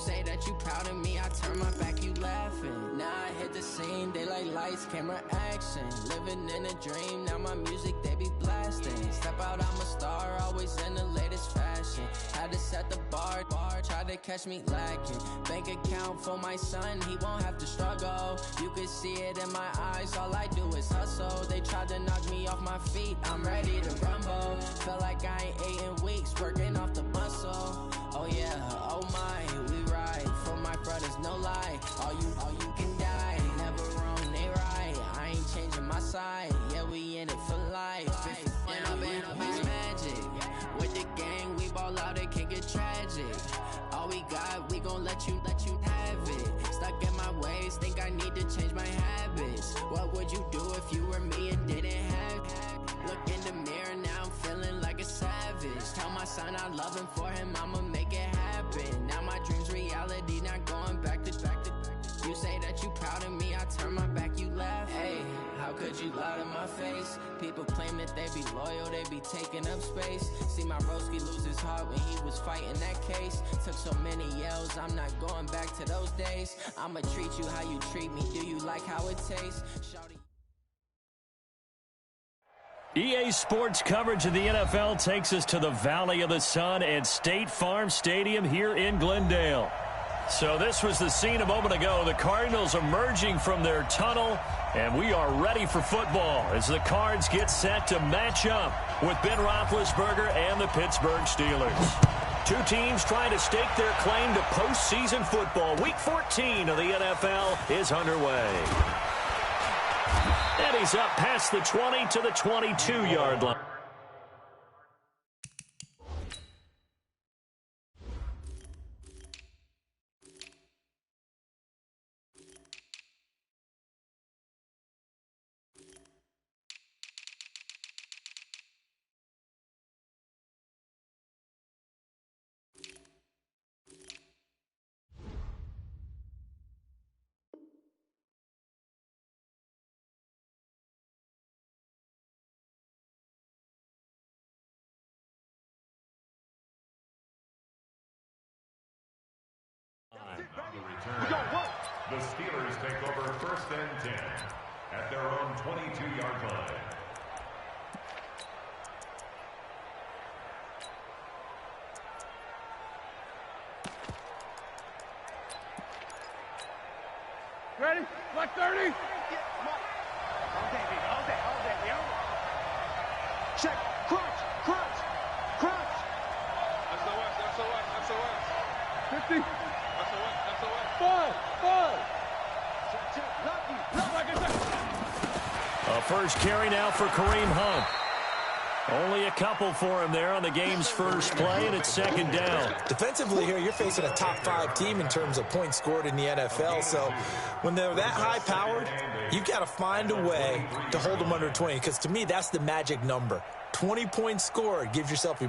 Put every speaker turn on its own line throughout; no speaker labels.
say that you proud of me, I turn my back, you laughing. Now I hit the scene, daylight lights, camera action. Living in a dream, now my music, they be blasting. Step out, I'm a star, always in the latest fashion. Had to set the bar, try to catch me lacking. Bank account for my son, he won't have to struggle. You can see it in my eyes, all I do is hustle. They tried to knock me off my feet, I'm ready to rumble. Felt like I ain't ate in weeks, working off the muscle. Oh yeah, oh my, we ride for my brothers, no lie. All you can die, never wrong, they right. I ain't changing my side, yeah, we in it for life. If up it's magic. With the gang, we ball out, it can get tragic. All we got, we gon' let you have it. Stuck in my ways, think I need to change my habits. What would you do if you were me and didn't have it? Look in the mirror, now I'm feeling like a savage. Tell my son I love him, for him I'ma make it happen. Now my dream's reality, not going back to. You say that you proud of me, I turn my back, you laugh. Hey, how could you lie to my face? People claim that they be loyal, they be taking up space. See my broski lose his heart when he was fighting that case. Took so many yells, I'm not going back to those days. I'ma treat you how you treat me, do you like how it tastes? Shawty.
EA Sports coverage of the NFL takes us to the Valley of the Sun and State Farm Stadium here in Glendale. So this was the scene a moment ago. The Cardinals emerging from their tunnel, and we are ready for football as the Cards get set to match up with Ben Roethlisberger and the Pittsburgh Steelers. Two teams trying to stake their claim to postseason football. Week 14 of the NFL is underway. And he's up past the 20 to the 22-yard line.
The Steelers take over 1st and 10 at their own 22-yard line.
Ready? Black 30. All day, baby. All day. Check. Crunch. SOS. 50. SOS. 5.
A first carry now for Kareem Hunt. Only a couple for him there on the game's first play, and it's second down.
Defensively here, you're facing a top 5 team in terms of points scored in the NFL. So when they're that high-powered, you've got to find a way to hold them under 20, because to me, that's the magic number. 20 points scored, you give yourself your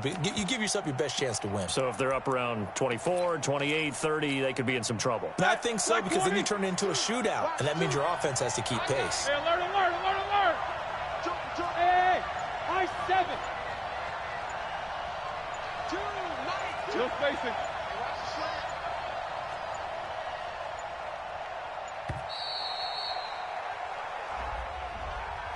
best chance to win.
So if they're up around 24, 28, 30, they could be in some trouble.
And I think so, because then you turn it into a shootout, and that means your offense has to keep pace.
Hey, alert. Hey, high 7. 2, 9, 2. No spacing.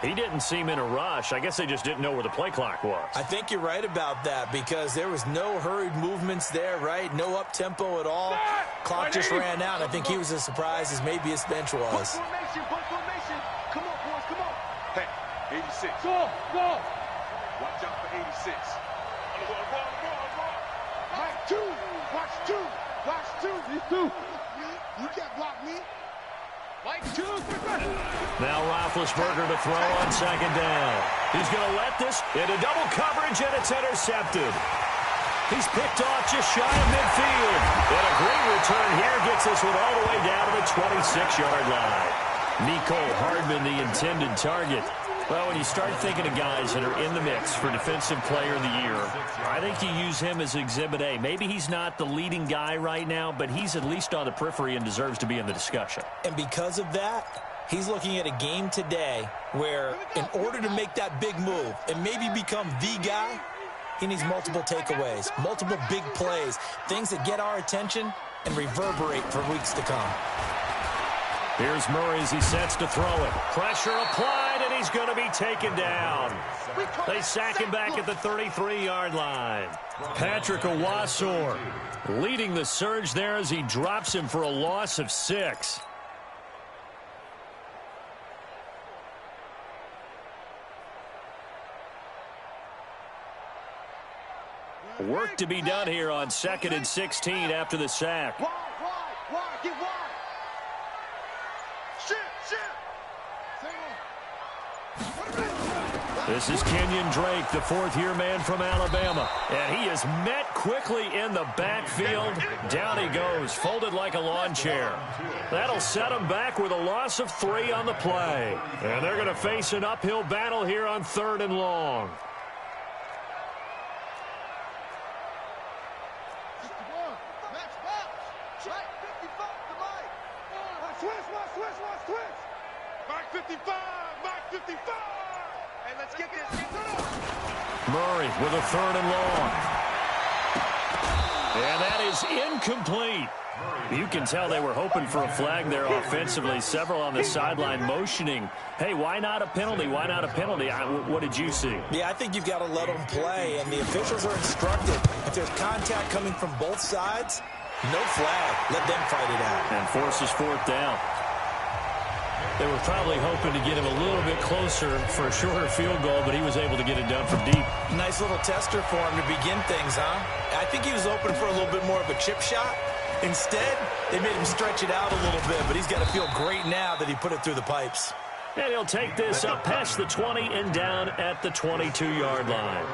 He didn't seem in a rush. I guess they just didn't know where the play clock was.
I think you're right about that, because there was no hurried movements there, right? No up-tempo at all. Clock just ran out. I think he was as surprised as maybe his bench was.
Formation. Come on, boys, come on. Hey, 86. Go. Watch out for 86. Go. Mike, 2. Watch 2. These 2. You can't block me. Mike, 2.
Now Roethlisberger to throw on second down. He's going to let this into double coverage, and it's intercepted. He's picked off just shy of midfield. And a great return here gets this one all the way down to the 26-yard line. Mecole Hardman, the intended target. Well, when you start thinking of guys that are in the mix for Defensive Player of the Year, I think you use him as Exhibit A. Maybe he's not the leading guy right now, but he's at least on the periphery and deserves to be in the discussion.
And because of that, he's looking at a game today where in order to make that big move and maybe become the guy, he needs multiple takeaways, multiple big plays, things that get our attention and reverberate for weeks to come.
Here's Murray as he sets to throw it. Pressure applied, and he's going to be taken down. They sack him back at the 33-yard line. Patrick Owasor leading the surge there as he drops him for a loss of 6. Work to be done here on 2nd and 16 after the sack.
Wide, get wide. Shit.
This is Kenyon Drake, the 4th-year man from Alabama. And he is met quickly in the backfield. Down he goes, folded like a lawn chair. That'll set him back with a loss of 3 on the play. And they're going to face an uphill battle here on 3rd and long. Murray with a 3rd and long. And that is incomplete. You can tell they were hoping for a flag there offensively. Several on the sideline motioning, hey, why not a penalty? Why not a penalty? What did you see?
Yeah, I think you've got to let them play, and the officials are instructed. If there's contact coming from both sides, no flag. Let them fight it out.
And forces 4th down. They were probably hoping to get him a little bit closer for a shorter field goal, but he was able to get it done from deep.
Nice little tester for him to begin things, huh? I think he was open for a little bit more of a chip shot. Instead, they made him stretch it out a little bit, but he's got to feel great now that he put it through the pipes.
And he'll take this up past the 20 and down at the 22-yard line.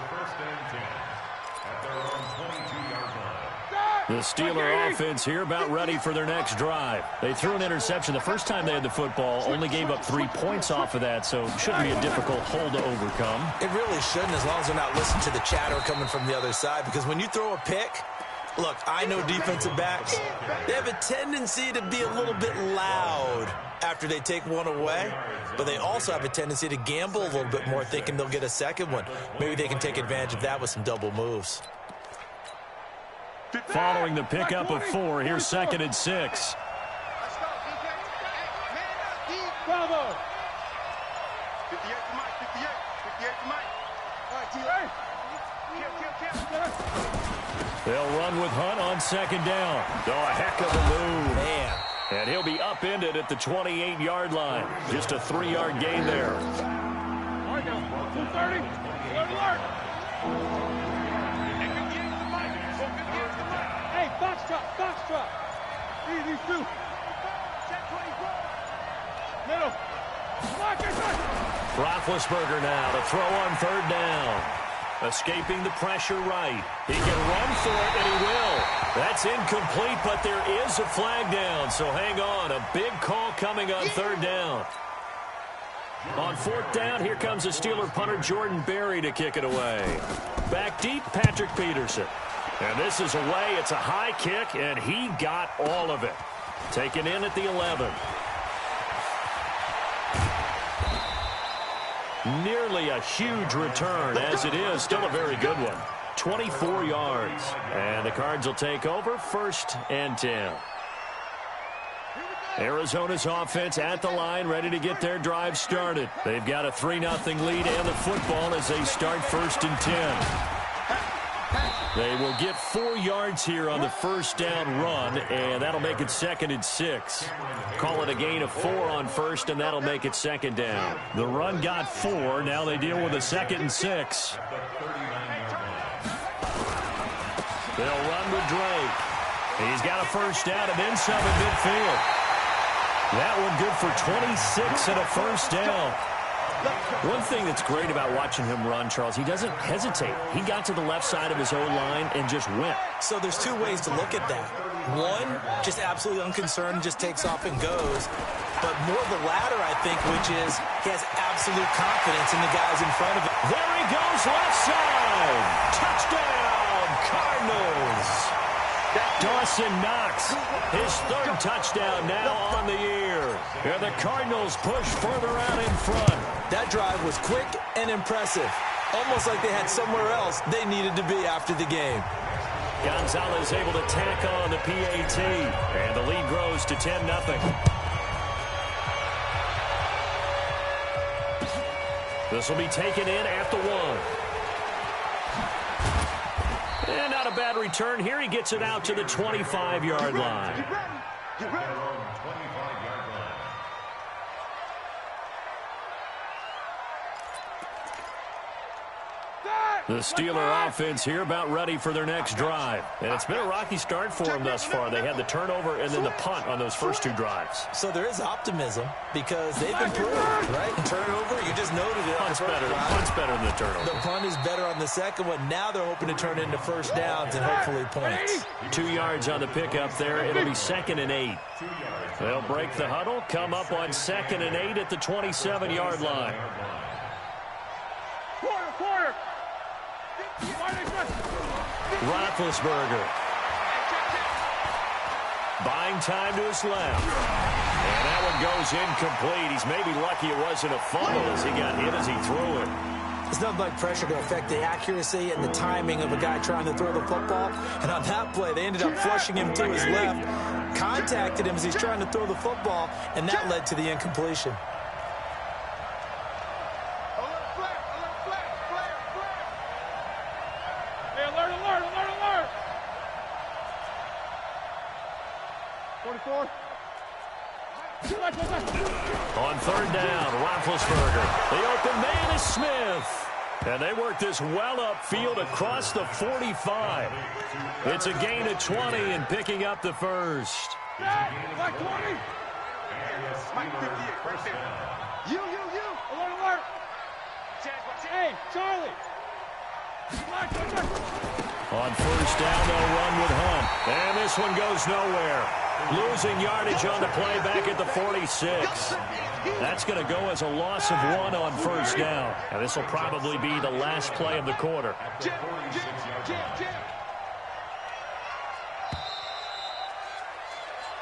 The Steeler offense here about ready for their next drive. They threw an interception the first time they had the football, only gave up 3 points off of that, so it shouldn't be a difficult hole to overcome.
It really shouldn't, as long as they're not listening to the chatter coming from the other side, because when you throw a pick, look, I know defensive backs, they have a tendency to be a little bit loud after they take one away, but they also have a tendency to gamble a little bit more, thinking they'll get a second one. Maybe they can take advantage of that with some double moves.
Following the pickup of 4, here's 2nd and 6.
Bravo.
They'll run with Hunt on 2nd down. Oh, a heck of a move.
Man.
And he'll be upended at the 28-yard line. Just a 3-yard gain there.
All right, now, 230. Alert. Hey, box truck. These 2. Middle.
Roethlisberger now to throw on 3rd down. Escaping the pressure right. He can run for it, and he will. That's incomplete, but there is a flag down, so hang on. A big call coming on 3rd down. On 4th down, here comes the Steeler punter Jordan Berry to kick it away. Back deep, Patrick Peterson. And this is away. It's a high kick, and he got all of it. Taken in at the 11. Nearly a huge return, as it is. Still a very good one. 24 yards. And the Cards will take over 1st and 10. Arizona's offense at the line, ready to get their drive started. They've got a 3-0 lead and the football as they start 1st and 10. They will get 4 yards here on the 1st down run, and that'll make it 2nd and 6. Call it a gain of 4 on 1st, and that'll make it 2nd down. The run got 4. Now they deal with a 2nd and 6. They'll run with Drake. He's got a 1st down and then some at midfield. That one good for 26 and a 1st down. One thing that's great about watching him run, Charles, he doesn't hesitate. He got to the left side of his own line and just went.
So there's 2 ways to look at that. One, just absolutely unconcerned, just takes off and goes. But more the latter, I think, which is he has absolute confidence in the guys in front of him.
There he goes, left side. Touchdown, Cardinals. Dawson Knox, his 3rd touchdown now on the year. And the Cardinals push further out in front.
That drive was quick and impressive. Almost like they had somewhere else they needed to be after the game.
Gonzalez able to tack on the PAT, and the lead grows to 10-0. This will be taken in at the 1. And not a bad return here. He gets it out to the 25-yard line.
Get ready. 25-yard line.
The Steeler offense here about ready for their next drive. And it's been a rocky start for them thus far. They had the turnover and then the punt on those first 2 drives.
So there is optimism because they've improved, right? Turnover, you just noted it.
Punt's better than the turnover.
The punt is better on the second one. Now they're hoping to turn into first downs and hopefully points.
2 yards on the pickup there. It'll be 2nd and 8. They'll break the huddle, come up on 2nd and 8 at the 27-yard line.
Quarter.
Roethlisberger. Buying time to his left. And that one goes incomplete. He's maybe lucky it wasn't a fumble as he got hit as he threw it.
There's nothing like pressure to affect the accuracy and the timing of a guy trying to throw the football. And on that play, they ended up flushing him to his left, contacted him as he's trying to throw the football, and that led to the incompletion.
On 3rd down, Roethlisberger. The open man is Smith. And they work this well upfield across the 45. It's a gain of 20 and picking up the first.
Like 20. Mike 58 right there. You. Alert. Hey, Charlie.
On 1st down, they'll run with Hunt. And this one goes nowhere. Losing yardage on the play back at the 46. That's going to go as a loss of 1 on 1st down. And this will probably be the last play of the quarter.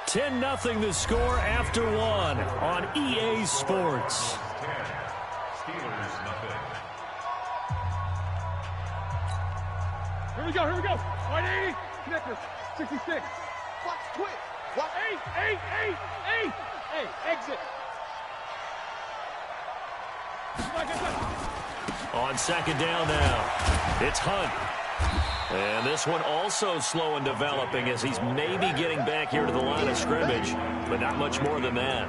10-0 the score after 1 on EA Sports.
Here we go. 180. Connector. 66. Watch quick. Watch 8. Hey, exit.
On 2nd down now, it's Hunt. And this one also slow in developing as he's maybe getting back here to the line of scrimmage, but not much more than that.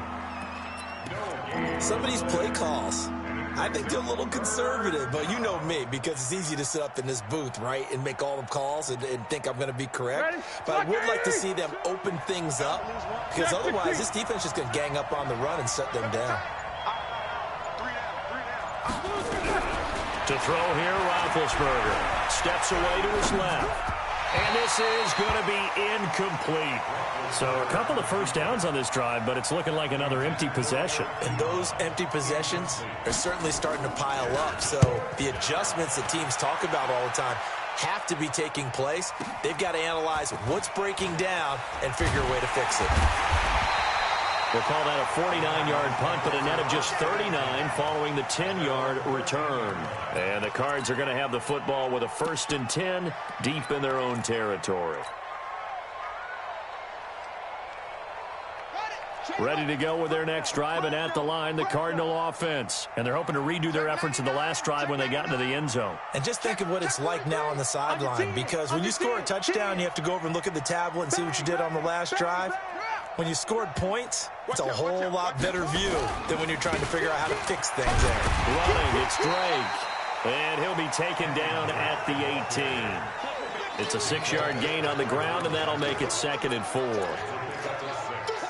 Some of these play calls, I think they're a little conservative, but you know me, because it's easy to sit up in this booth, right, and make all the calls and think I'm going to be correct. But I would like to see them open things up, because otherwise this defense is going to gang up on the run and shut them down.
To throw here, Roethlisberger steps away to his left. And this is going to be incomplete. So a couple of first downs on this drive, but it's looking like another empty possession.
And those empty possessions are certainly starting to pile up. So the adjustments that teams talk about all the time have to be taking place. They've got to analyze what's breaking down and figure a way to fix it.
We'll call that a 49-yard punt, but a net of just 39 following the 10-yard return. And the Cards are going to have the football with a 1st and 10 deep in their own territory. Ready to go with their next drive, and at the line, the Cardinal offense. And they're hoping to redo their efforts in the last drive when they got into the end zone.
And just think of what it's like now on the sideline, because when you score a touchdown, you have to go over and look at the tablet and see what you did on the last drive. When you scored points, it's a whole lot better view than when you're trying to figure out how to fix things there.
Running, it's Drake. And he'll be taken down at the 18. It's a 6-yard gain on the ground, and that'll make it 2nd and 4.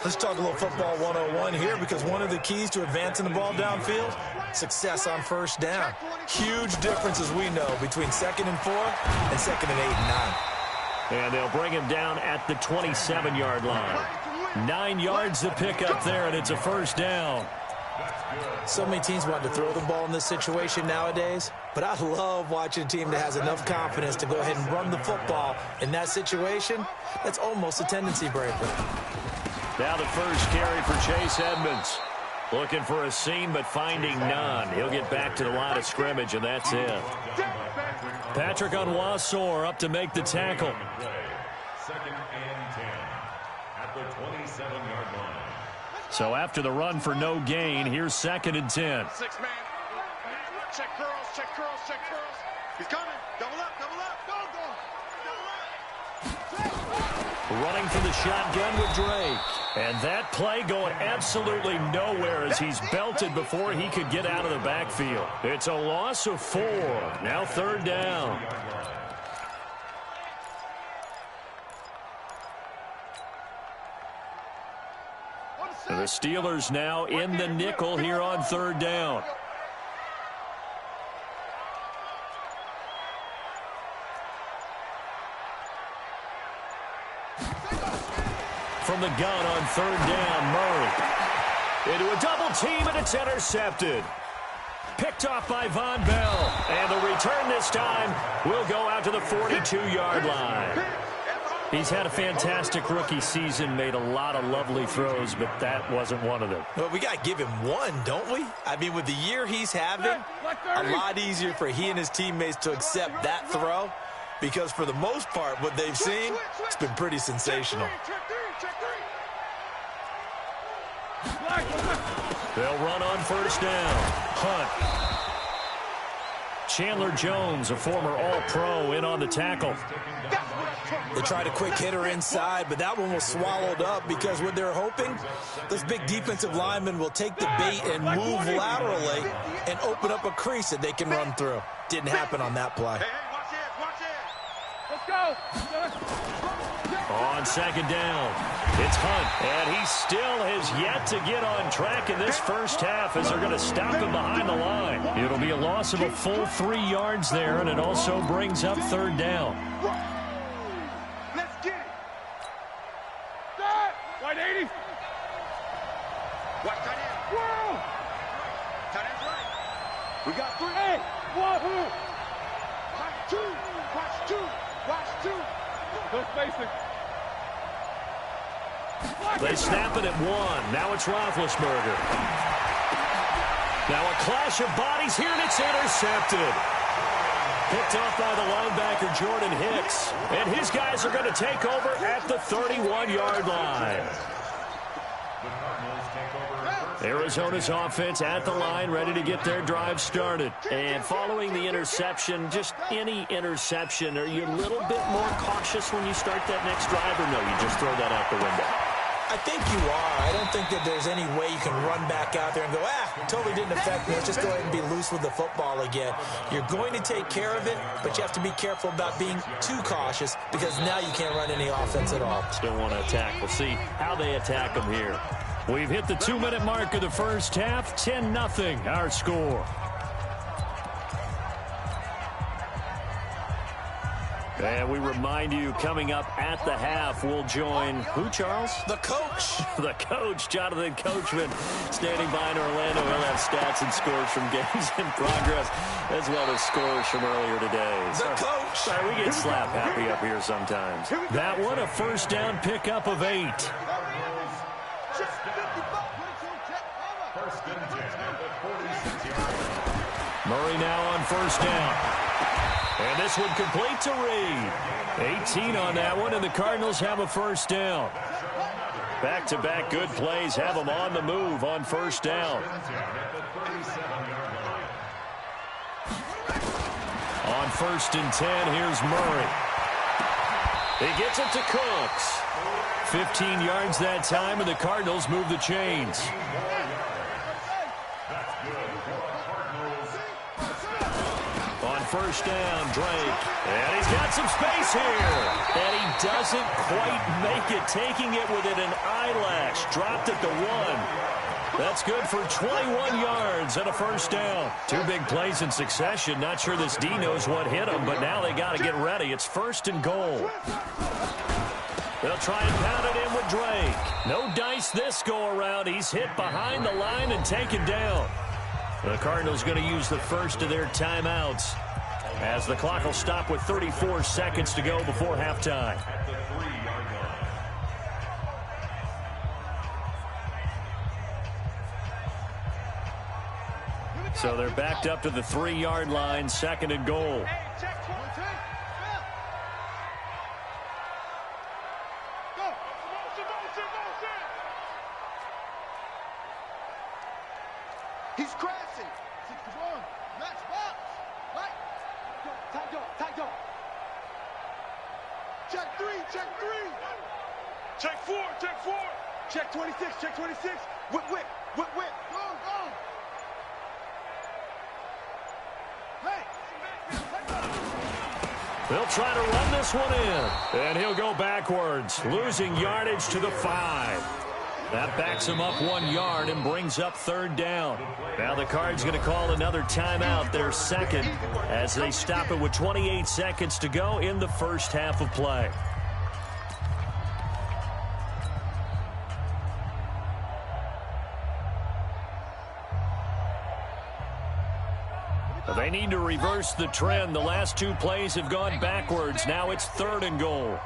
Let's talk a little football 101 here, because one of the keys to advancing the ball downfield, success on 1st down. Huge difference, as we know, between 2nd and 4 and 2nd and 8 and 9.
And they'll bring him down at the 27-yard line. 9 yards to pick up there, and it's a 1st down.
So many teams want to throw the ball in this situation nowadays, but I love watching a team that has enough confidence to go ahead and run the football in that situation. That's almost a tendency breaker.
Now the first carry for Chase Edmonds. Looking for a seam, but finding none. He'll get back to the line of scrimmage, and that's it. Patrick Onwuasor up to make the tackle.
Second and 10 at the 27-yard line.
So after the run for no gain, here's 2nd and 10.
6-man. Check curls, check curls, check curls. He's coming. Double up, double up. Go, go. Double up.
Running for the shotgun with Drake. And that play going absolutely nowhere as he's belted before he could get out of the backfield. It's a loss of 4. Now 3rd down. The Steelers now in the nickel here on 3rd down. From the gun on 3rd down, Murray. Into a double team, and it's intercepted. Picked off by Von Bell. And the return this time will go out to the 42-yard line. He's had a fantastic rookie season, made a lot of lovely throws, but that wasn't one of them.
Well, we got to give him one, don't we? I mean, with the year he's having, a lot easier for he and his teammates to accept that throw, because for the most part, what they've seen, it's been pretty sensational.
They'll run on 1st down. Hunt. Chandler Jones, a former All-Pro, in on the tackle.
They tried a quick hitter inside, but that one was swallowed up because what they're hoping, those big defensive linemen will take the bait and move laterally and open up a crease that they can run through. Didn't happen on that play.
Let's go.
On 2nd down, it's Hunt, and he still has yet to get on track in this first half as they're going to stop him behind the line. It'll be a loss of a full 3 yards there, and it also brings up 3rd down.
Let's get it. Start. White 80. Watch tight end. Whoa. Tight end's right. We got 3. Hey. 1. Watch 2. Watch 2. Watch 2. No spacing.
They snap it at 1. Now it's Roethlisberger. Now a clash of bodies here, and it's intercepted. Picked off by the linebacker, Jordan Hicks. And his guys are going to take over at the 31-yard line. Arizona's offense at the line, ready to get their drive started. And following the interception, just any interception, are you a little bit more cautious when you start that next drive, or no, you just throw that out the window?
I think you are. I don't think that there's any way you can run back out there and go, totally didn't affect me. Let's just go ahead and be loose with the football again. You're going to take care of it, but you have to be careful about being too cautious because now you can't run any offense at all.
Still want to attack. We'll see how they attack them here. We've hit the 2-minute mark of the first half. 10-0 our score. And we remind you, coming up at the half, we'll join who, Charles?
The coach.
The coach, Jonathan Coachman, standing by in Orlando. He'll have stats and scores from games in progress, as well as scores from earlier today.
The coach.
Sorry, we get slap happy up here sometimes. That one, a 1st down pickup of 8. Murray now on 1st down. And this one complete to Reed. 18 on that one, and the Cardinals have a 1st down. Back-to-back good plays have them on the move on 1st down. On 1st and 10, here's Murray. He gets it to Cooks. 15 yards that time, and the Cardinals move the chains. On 1st down, Drake. And he's got some space here. And he doesn't quite make it, taking it within an eyelash. Dropped at the 1. That's good for 21 yards and a 1st down. 2 big plays in succession. Not sure this D knows what hit him, but now they got to get ready. It's 1st and goal. They'll try and pound it in with Drake. No dice this go-around. He's hit behind the line and taken down. The Cardinals going to use the first of their timeouts as the clock will stop with 34 seconds to go before halftime. So they're backed up to the 3-yard line, 2nd and goal.
He's crashing. 61. Match box. Right. Tight dog. Check 3. Check 4. Check 26. Whip. Go. Hey.
They'll try to run this one in. And he'll go backwards, losing yardage to the 5. That backs him up 1 yard and brings up 3rd down. Now the Cards going to call another timeout, their second, as they stop it with 28 seconds to go in the first half of play. They need to reverse the trend. The last 2 plays have gone backwards. Now it's 3rd and goal.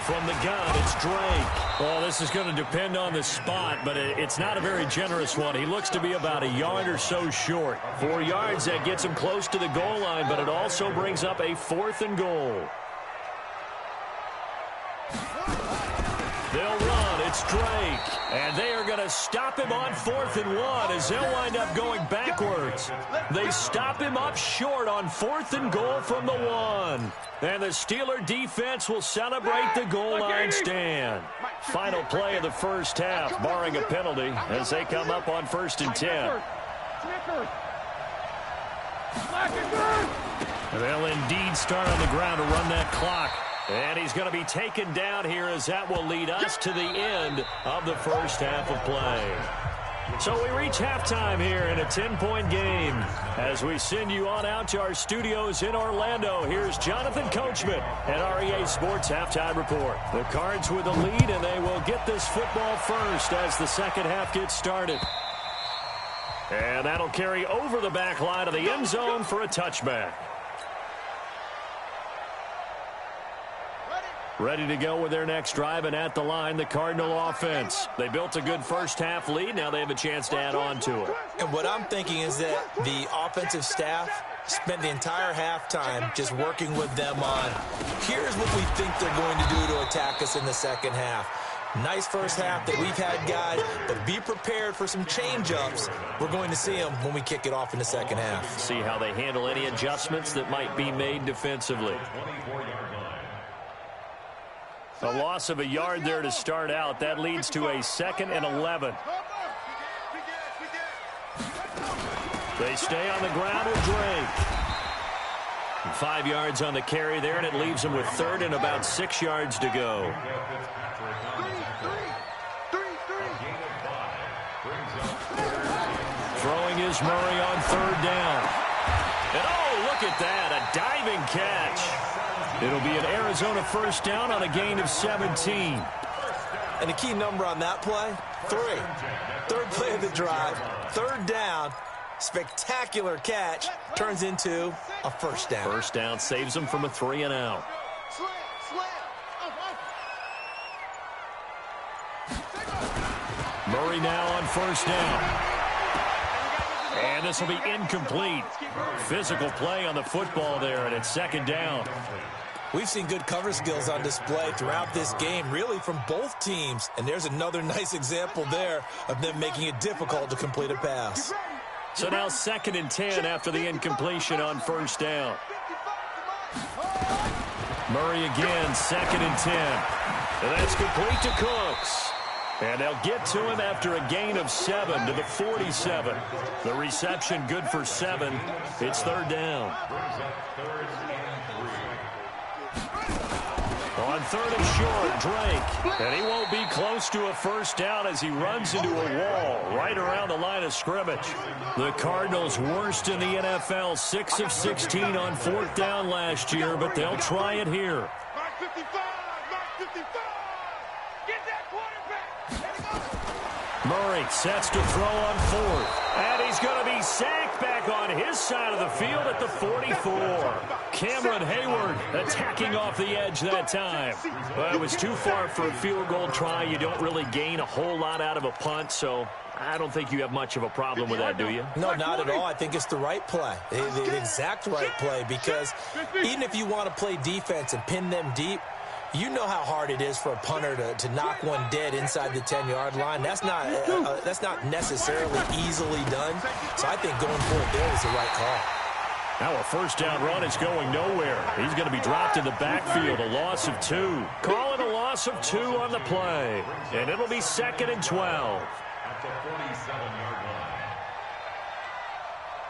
From the gun, it's Drake. Well, this is going to depend on the spot, but it's not a very generous one. He looks to be about a yard or so short. 4 yards, that gets him close to the goal line, but it also brings up a 4th and goal. They'll run. It's Drake. And they are going to stop him on 4th and 1 as they'll wind up going backwards. They stop him up short on 4th and goal from the 1. And the Steeler defense will celebrate the goal line stand. Final play of the first half, barring a penalty, as they come up on 1st and 10. They'll indeed start on the ground to run that clock. And he's going to be taken down here as that will lead us to the end of the first half of play. So we reach halftime here in a 10-point game. As we send you on out to our studios in Orlando, here's Jonathan Coachman at REA Sports Halftime Report. The Cards with the lead, and they will get this football first as the second half gets started. And that'll carry over the back line of the end zone for a touchback. Ready to go with their next drive, and at the line, the Cardinal offense. They built a good first half lead. Now they have a chance to add on to it.
And what I'm thinking is that the offensive staff spent the entire halftime just working with them on, here's what we think they're going to do to attack us in the second half. Nice first half that we've had, guys, but be prepared for some change-ups. We're going to see them when we kick it off in the second half.
See how they handle any adjustments that might be made defensively. A loss of a yard there to start out. That leads to a 2nd and 11. They stay on the ground with Drake. 5 yards on the carry there, and it leaves them with 3rd and about 6 yards to go. Throwing is Murray on 3rd down. And oh, look at that, a diving catch. It'll be an Arizona first down on a gain of 17.
And the key number on that play, 3. 3rd play of the drive, 3rd down, spectacular catch, turns into a first down.
First down saves them from a 3 and out. Murray now on 1st down. And this will be incomplete. Physical play on the football there, and it's 2nd down.
We've seen good cover skills on display throughout this game, really from both teams. And there's another nice example there of them making it difficult to complete a pass.
So now 2nd and 10 after the incompletion on 1st down. Murray again, 2nd and 10. And that's complete to Cooks. And they'll get to him after a gain of 7 to the 47. The reception good for 7. It's 3rd down. On 3rd and short, Drake. And he won't be close to a first down as he runs into a wall right around the line of scrimmage. The Cardinals worst in the NFL, 6 of 16 on 4th down last year, but they'll try it here. Murray sets to throw on 4th. And he's going to be sacked Knocked back on his side of the field at the 44. Cameron Hayward attacking off the edge that time. Well, it was too far for a field goal try. You don't really gain a whole lot out of a punt, so I don't think you have much of a problem with that, do you?
No, not at all. I think it's the right play, the exact right play, because even if you want to play defense and pin them deep, you know how hard it is for a punter to knock one dead inside the 10-yard line. That's not necessarily easily done. So I think going for it there is the right call.
Now a first down run is going nowhere. He's going to be dropped in the backfield, a loss of 2. Call it a loss of 2 on the play. And it'll be 2nd and 12.
At the 47-yard line.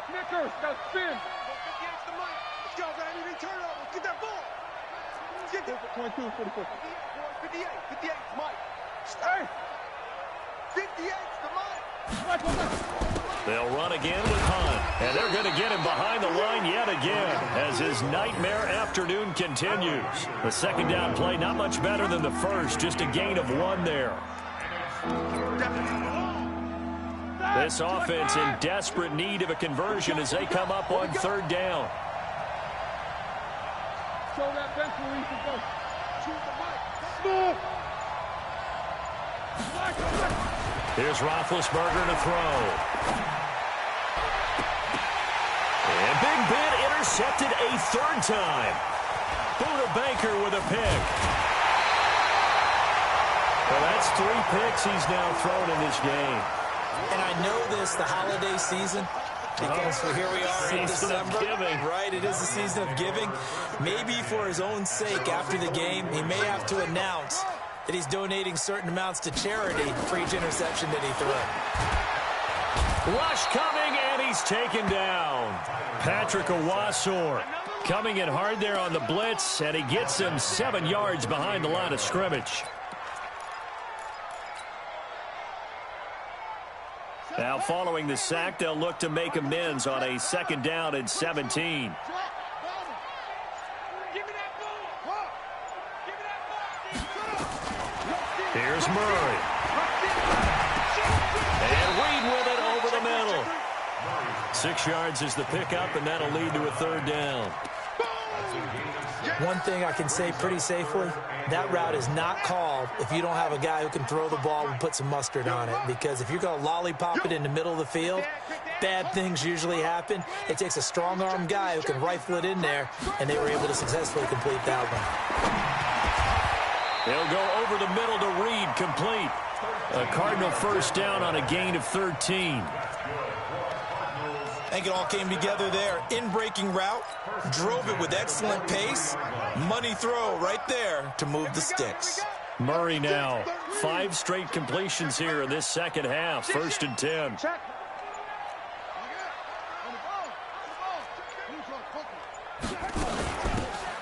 Snickers, now spin. Let's go, baby. Turn over. Get that ball. Get that. 22, 44. 58, 58, Mike. Hey. 58, Mike.
They'll run again with Hunt. And they're going to get him behind the line yet again as his nightmare afternoon continues. The second down play not much better than the first, just a gain of 1 there. This offense in desperate need of a conversion as they come up on 3rd down.
Show that bench where he can go. Shoot the mic.
Here's Roethlisberger to throw. And Big Ben intercepted a 3rd time. Buda Baker with a pick. Well, that's 3 picks he's now thrown in this game.
And I know this, the holiday season, because here we are in December, right? It is the season of giving. Maybe for his own sake after the game, he may have to announce that he's donating certain amounts to charity for each interception that he threw.
Rush coming, and he's taken down. Patrick Owasor coming in hard there on the blitz, and he gets him 7 yards behind the line of scrimmage. Now, following the sack, they'll look to make amends on a 2nd down and 17. Here's Murray. And Reed with it over the middle. 6 yards is the pickup, and that'll lead to a 3rd down.
One thing I can say pretty safely, that route is not called if you don't have a guy who can throw the ball and put some mustard on it. Because if you're going to lollipop it in the middle of the field, bad things usually happen. It takes a strong-arm guy who can rifle it in there, and they were able to successfully complete that one.
They'll go over the middle to Reed, complete. A Cardinal first down on a gain of 13.
I think it all came together there. In-breaking route, drove it with excellent pace. Money throw right there to move the sticks.
Murray now, 5 straight completions here in this second half. 1st and 10.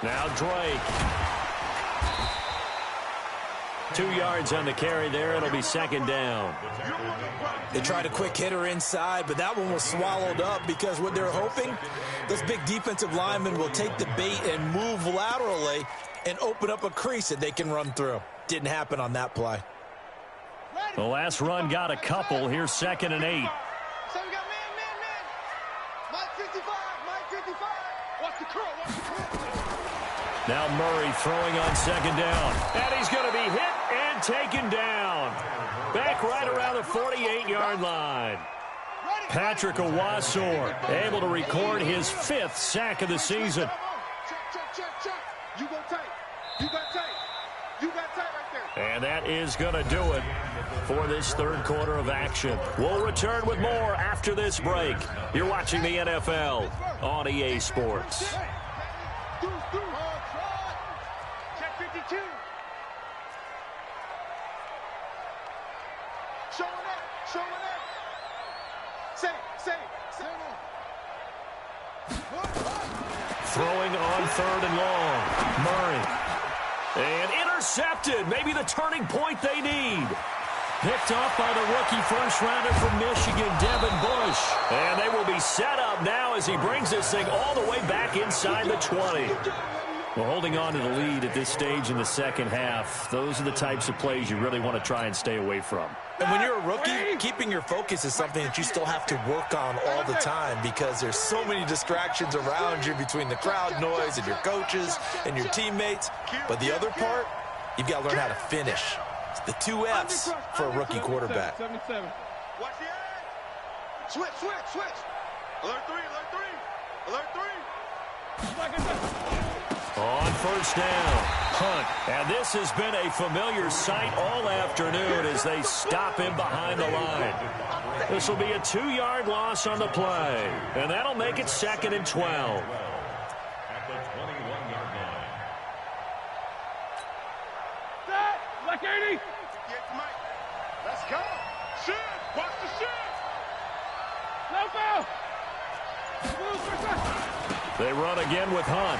Now Drake. 2 yards on the carry there. It'll be 2nd down.
They tried a quick hitter inside, but that one was swallowed up because what they're hoping, this big defensive lineman will take the bait and move laterally and open up a crease that they can run through. Didn't happen on that play.
The last run got a couple. Here's 2nd and 8.
So we got man. Mike 55, Mike 55. Watch the curl,
Now Murray throwing on 2nd down. And he's going to be hit and taken down. Back right around the 48-yard line. Patrick Owasor able to record his 5th sack of the season.
Check. You go tight. You got tight. You got tight right there.
And that is going to do it for this 3rd quarter of action. We'll return with more after this break. You're watching the NFL on EA Sports.
Check 52. Showing up. Say.
Throwing on 3rd and long. Murray. And intercepted. Maybe the turning point they need. Picked off by the rookie first-rounder from Michigan, Devin Bush. And they will be set up now as he brings this thing all the way back inside the 20. Well, holding on to the lead at this stage in the second half, those are the types of plays you really want to try and stay away from.
And when you're a rookie, keeping your focus is something that you still have to work on all the time because there's so many distractions around you between the crowd noise and your coaches and your teammates. But the other part, you've got to learn how to finish. It's the 2 F's for a rookie quarterback.
Watch the edge. Switch. Alert 3.
On first down, Hunt. And this has been a familiar sight all afternoon as they stop him behind the line. This will be a 2-yard loss on the play, and that'll make it 2nd and 12.
At the 21-yard line.
Black 80. Let's go. Shit. Watch the shit. No foul.
They run again with Hunt.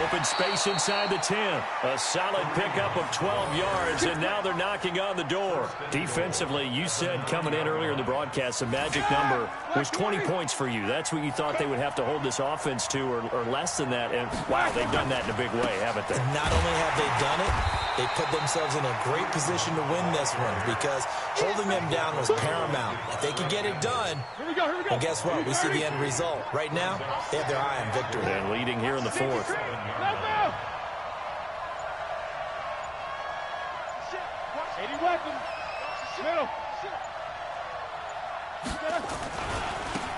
Open space inside the 10. A solid pickup of 12 yards, and now they're knocking on the door. Defensively, you said coming in earlier in the broadcast, the magic number was 20 points for you. That's what you thought they would have to hold this offense to, or less than that. And, wow, they've done that in a big way, haven't they?
And not only have they done it, they put themselves in a great position to win this one because holding them down was paramount. If they could get it done, well, guess what? We see the end result. Right now, they have their eye on victory.
And leading here in the 4th.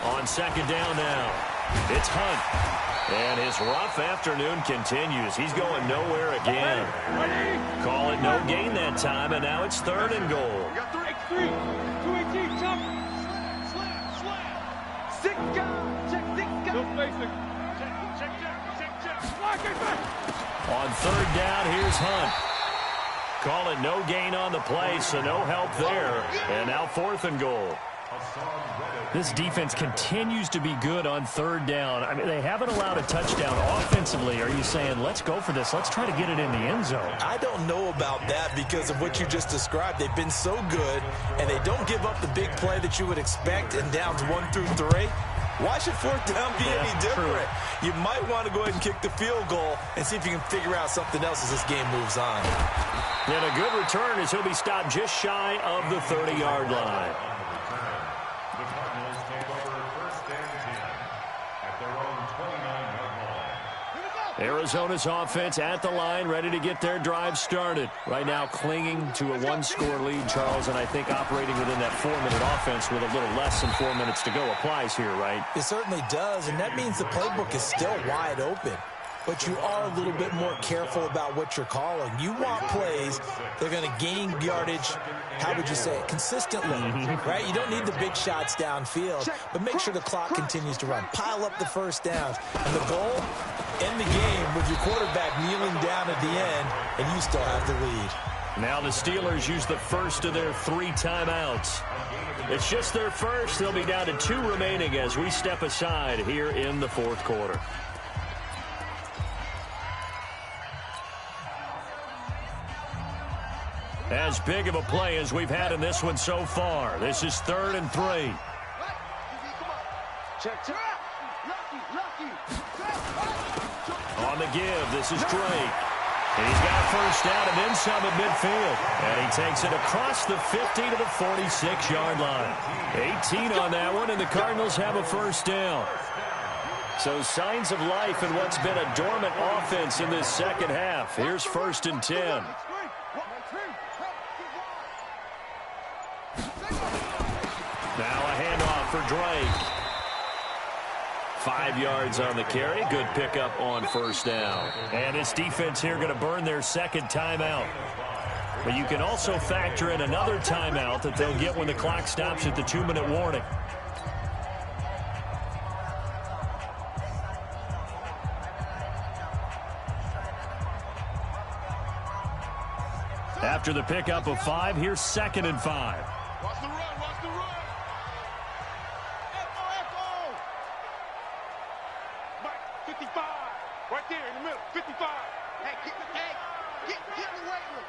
On second down now, it's Hunt. And his rough afternoon continues. He's going nowhere again. Call it no gain that time, and now it's 3rd and goal.
X3, 218, chop. Slam. 6 guys. Check 6 guys. No spacing. Check.
On 3rd down, here's Hunt. Call it no gain on the play, so no help there. And now 4th and goal. This defense continues to be good on 3rd down. I mean, they haven't allowed a touchdown offensively. Are you saying, let's go for this? Let's try to get it in the end zone.
I don't know about that because of what you just described. They've been so good, and they don't give up the big play that you would expect in downs 1 through 3. Why should 4th down be any different? You might want to go ahead and kick the field goal and see if you can figure out something else as this game moves on.
And a good return as he'll be stopped just shy of the 30-yard line.
The Cardinals take over 1st and 10 at their own 29-yard line.
Arizona's offense at the line, ready to get their drive started. Right now clinging to a 1-score lead, Charles, and I think operating within that 4-minute offense with a little less than 4 minutes to go applies here, right?
It certainly does, and that means the playbook is still wide open. But you are a little bit more careful about what you're calling. You want plays that are going to gain yardage, how would you say it, consistently, right? You don't need the big shots downfield, but make sure the clock continues to run. Pile up the first downs. And the goal, end the game with your quarterback kneeling down at the end, and you still have the lead.
Now the Steelers use the first of their 3 timeouts. It's just their first. They'll be down to 2 remaining as we step aside here in the 4th quarter. As big of a play as we've had in this one so far. This is 3rd and 3.
Check.
On the give, this is Drake. And he's got a first down and then some at midfield. And he takes it across the 50 to the 46-yard line. 18 on that one, and the Cardinals have a first down. So signs of life in what's been a dormant offense in this second half. Here's 1st and 10. Now a handoff for Drake. 5 yards on the carry. Good pickup on first down. And this defense here going to burn their 2nd timeout. But you can also factor in another timeout that they'll get when the clock stops at the 2-minute warning. After the pickup of 5, here's 2nd and 5.
Watch the run. Echo. Mike, 55. Right there in the middle, 55. Hey, get in the weight room.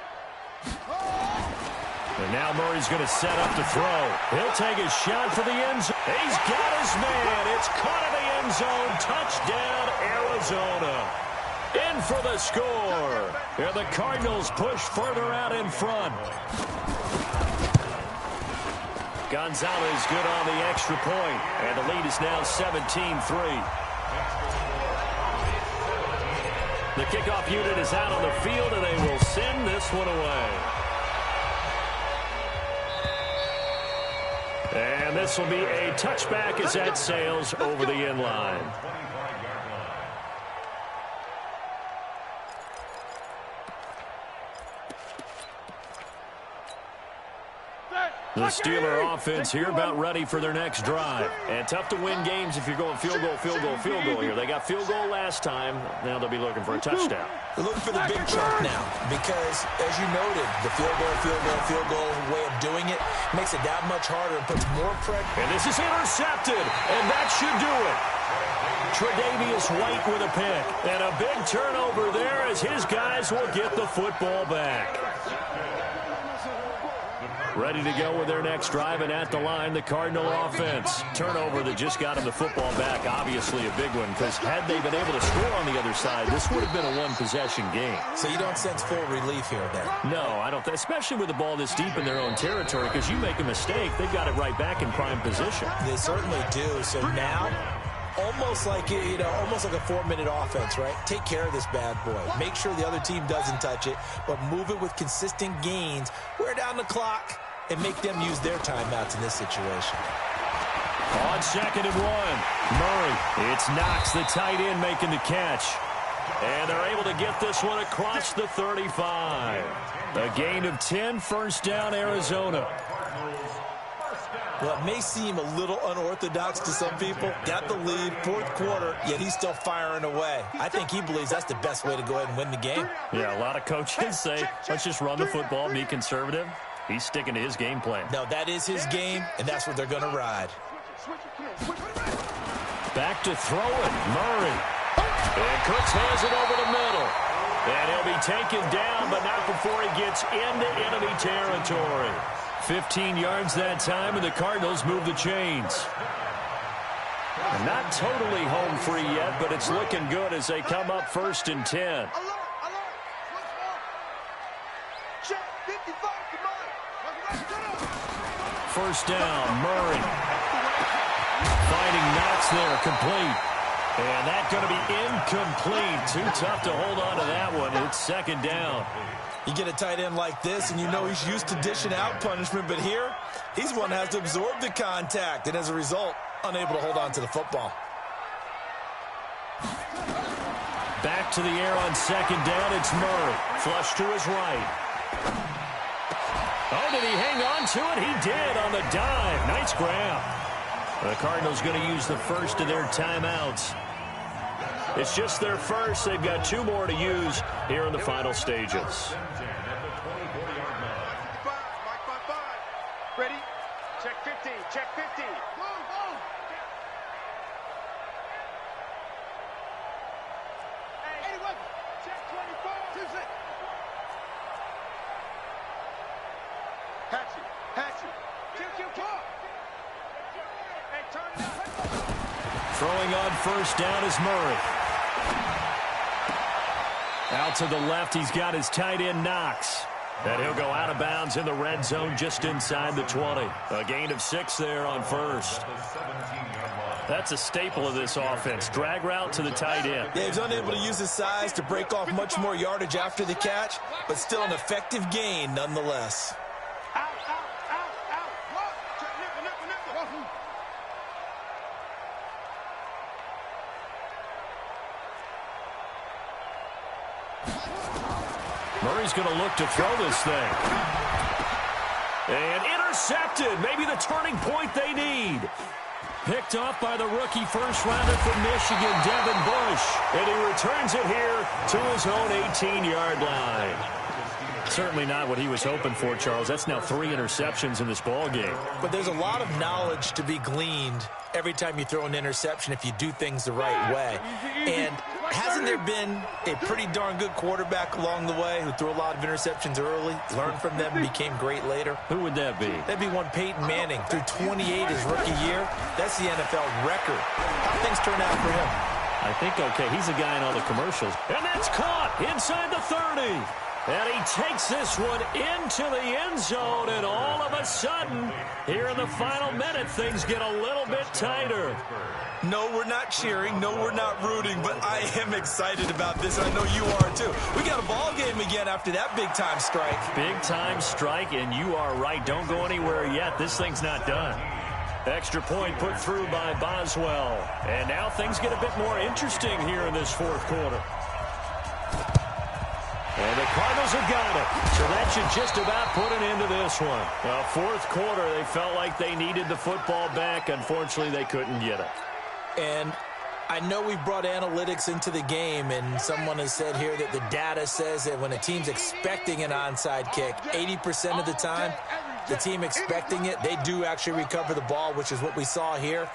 And now Murray's going to set up to throw. He'll take his shot for the end zone. He's got his man. It's caught in the end zone. Touchdown, Arizona. In for the score. And the Cardinals push further out in front. Gonzalez good on the extra point. And the lead is now 17-3. The kickoff unit is out on the field, and they will send this one away. And this will be a touchback as that sails over the end line. The Steeler offense here about ready for their next drive. And tough to win games if you're going field goal, field goal, field goal here. They got field goal last time. Now they'll be looking for a touchdown.
They're looking for the big chunk now because, as you noted, the field goal way of doing it makes it that much harder and puts more pressure.
And this is intercepted, and that should do it. Tre'Davious White with a pick. And a big turnover there as his guys will get the football back. Ready to go with their next drive, and at the line, the Cardinal offense. Turnover that just got them the football back, obviously a big one, because had they been able to score on the other side, this would have been a one-possession game.
So you don't sense full relief here, then?
No, I don't, especially with the ball this deep in their own territory, because you make a mistake, they've got it right back in prime position.
They certainly do. So now, almost like almost like a 4-minute offense, right? Take care of this bad boy. Make sure the other team doesn't touch it, but move it with consistent gains. Wear down the clock and make them use their timeouts in this situation.
On 2nd and 1, Murray. It's Knox, the tight end, making the catch. And they're able to get this one across the 35. A gain of 10, first down, Arizona.
Well, it may seem a little unorthodox to some people. Got the lead, 4th quarter, yet he's still firing away. I think he believes that's the best way to go ahead and win the game.
Yeah, a lot of coaches say, let's just run the football, be conservative. He's sticking to his game plan.
No, that is his game, and that's what they're going to ride.
Back to throw it, Murray. And Cooks has it over the middle. And he'll be taken down, but not before he gets into enemy territory. 15 yards that time, and the Cardinals move the chains. And not totally home free yet, but it's looking good as they come up 1st and 10. First down, Murray. Finding Knox there, complete. And that's going to be incomplete. Too tough to hold on to that one. It's 2nd down.
You get a tight end like this, and you know he's used to dishing out punishment, but here, he's one that has to absorb the contact, and as a result, unable to hold on to the football.
Back to the air on 2nd down, it's Murray. Flush to his right. Oh, did he hang on to it? He did on the dive. Nice grab. The Cardinals going to use the first of their timeouts. It's just their first. They've got 2 more to use here in the final stages.
Ready? Check 50. Check 50. Hey, check 24.
Throwing on first down is Murray. Out to the left, he's got his tight end Knox. And he'll go out of bounds in the red zone just inside the 20. A gain of 6 there on first. That's a staple of this offense. Drag route to the tight end.
Yeah, he's unable to use his size to break off much more yardage after the catch, but still an effective gain nonetheless.
Murray's going to look to throw this thing. And intercepted. Maybe the turning point they need. Picked off by the rookie first-rounder from Michigan, Devin Bush. And he returns it here to his own 18-yard line. Certainly not what he was hoping for, Charles. That's now 3 interceptions in this ball game.
But there's a lot of knowledge to be gleaned every time you throw an interception if you do things the right way. And hasn't there been a pretty darn good quarterback along the way who threw a lot of interceptions early, learned from them, and became great later?
Who would that be?
That'd be one Peyton Manning. Threw 28 his rookie year. That's the NFL record. How things turn out for him?
I think, okay, he's a guy in all the commercials. And that's caught inside the 30. And he takes this one into the end zone, and all of a sudden, here in the final minute, things get a little bit tighter.
No, we're not cheering. No, we're not rooting, but I am excited about this, and I know you are too. We got a ball game again after that big-time strike.
Big-time strike, and you are right. Don't go anywhere yet. This thing's not done. Extra point put through by Boswell. And now things get a bit more interesting here in this fourth quarter. And the Cardinals have got it. So that should just about put an end to this one. Well, fourth quarter, they felt like they needed the football back. Unfortunately, they couldn't get it.
And I know we brought analytics into the game, and someone has said here that the data says that when a team's expecting an onside kick, 80% of the time, the team expecting it, they do actually recover the ball, which is what we saw here.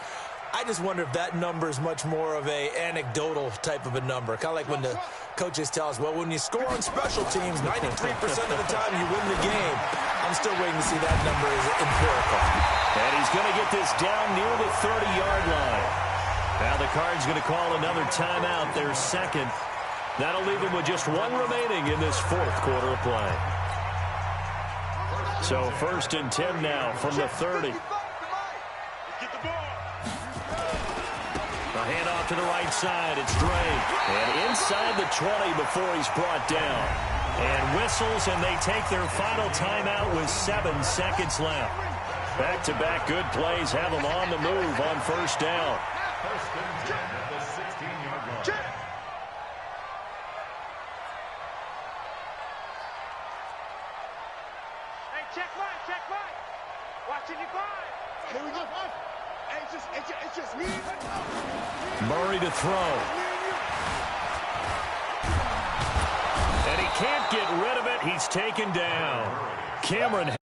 I just wonder if that number is much more of a anecdotal type of a number. Kind of like when the coaches tell us, well, when you score on special teams, 93% of the time you win the game. I'm still waiting to see that number is empirical.
And he's going to get this down near the 30-yard line. Now the Cards going to call another timeout, their second. That'll leave them with just one remaining in this fourth quarter of play. So 1st and 10 now from the 30. A handoff to the right side. It's Drake. And inside the 20 before he's brought down. And whistles, and they take their final timeout with 7 seconds left. Back-to-back good plays have them on the move on first down.
First and 10 at the 16-yard line.
Hey, check right. Watching your five. Here we go. Hey, it's just me.
Murray to throw. And he can't get rid of it. He's taken down. Cameron